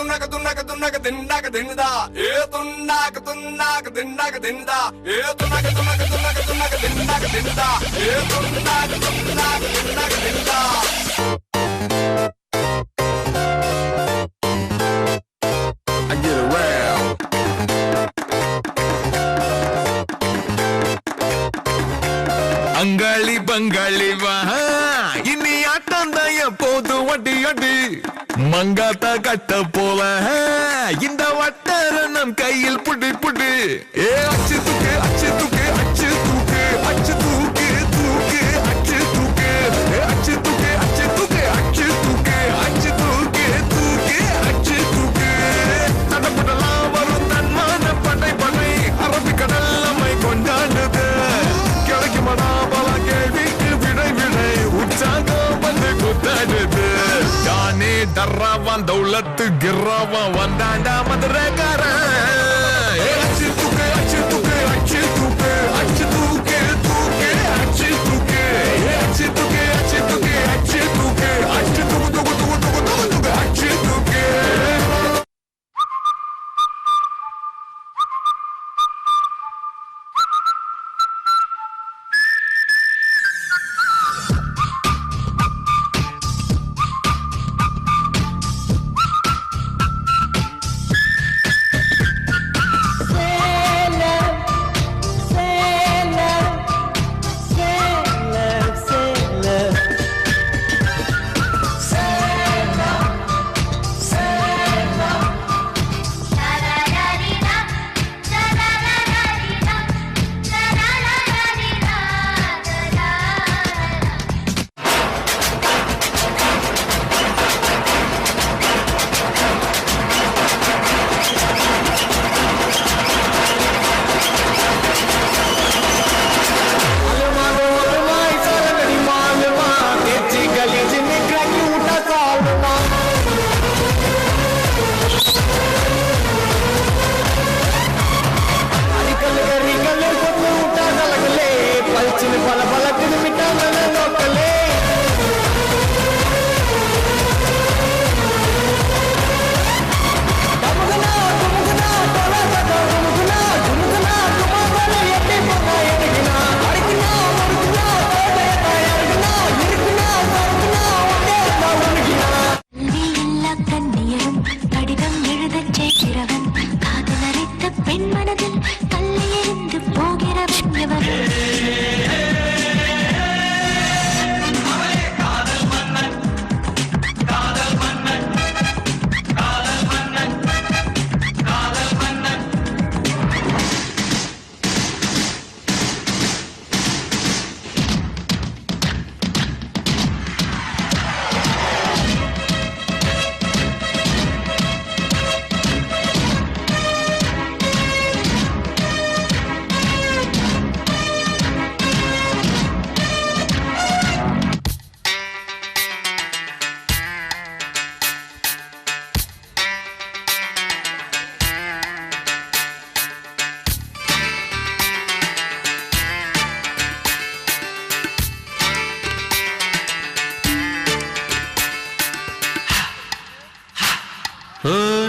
துண்ணாக துண்ணாக துண்ணாக தின்னாக தின்னுதா ஏ துண்ணாக துண்ணாக தின்னாக தின்னுதா ஏ துண்ணாக துண்ணாக துண்ணாக துண்ணாக தின்னாக தின்னுதா ஏ துண்ணாக துண்ணாக தின்னாக தின்னுதா I get around. அங்காளி பங்காளி வா இனி ஆட்டாந்தாய போது வட்டி அடி மங்காத்தா கட்ட போல இந்த வட்டார நம் கையில் புடி புடி ஏ அச்சு தூக்கு அச்சு தூக்கு அச்சு தூக்கு அச்சு தூக்கு தூக்கு அச்சு தூக்கு அச்சு தூக்கு அச்சு தூக்கு அச்சு தூக்கு அச்சு தூக்கு தூக்கு அச்சு தூக்கு தடப்படலாம் வரும் தன்மான படை படை அரபிக்கடல் நம்மை கொண்டாடுது கிடைக்குமடா பல கேள்விக்கு விடை விடை உற்சாகம் வந்து குத்தாடுது யானே டர்ராவான் தௌலத்து கிர்ராவான் வந்தாண்டா மதுரக்காரன் அச்சு தூக்கு அச்சு தூக்கு அச்சு தூக்கு அச்சு தூக்கு தூக்கு அச்சு தூக்கு அச்சு தூக்கு அச்சு தூக்கு அச்சு தூக்கு அச்சு தூக்கு தூக்கு தூக்கு தூக்கு தூக்கு தூக்கு அச்சு தூக்கு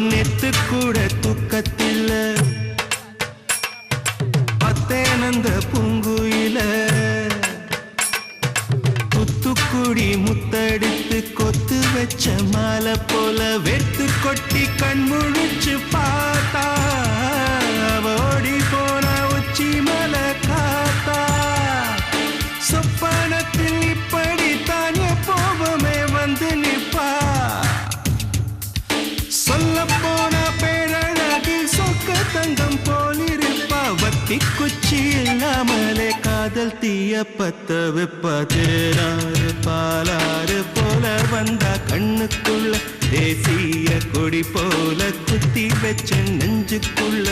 நேத்து கூட தூக்கத்தில பத்தேனந்த பூங்குயில குத்துக்குடி முத்தடித்து கொத்து வச்ச மாலை போல வெத்து கொட்டி கண் முழிச்சு பார்த்தா ஓடி போன உச்சி மலை காத்தா சொப்பனத்தில் இப்படி தானே போவமே வந்து நிப்பா சொல்ல போன பேரழகில் சொக்க தங்கம் போலிருப்பா வத்தி குச்சி இல்லாமலே காதல் தீய பத்த வெப்பா தேராறு பாலாறு போல வந்தா கண்ணுக்குள்ள தேசிய கொடி போல குத்தி வச்ச நெஞ்சுக்குள்ள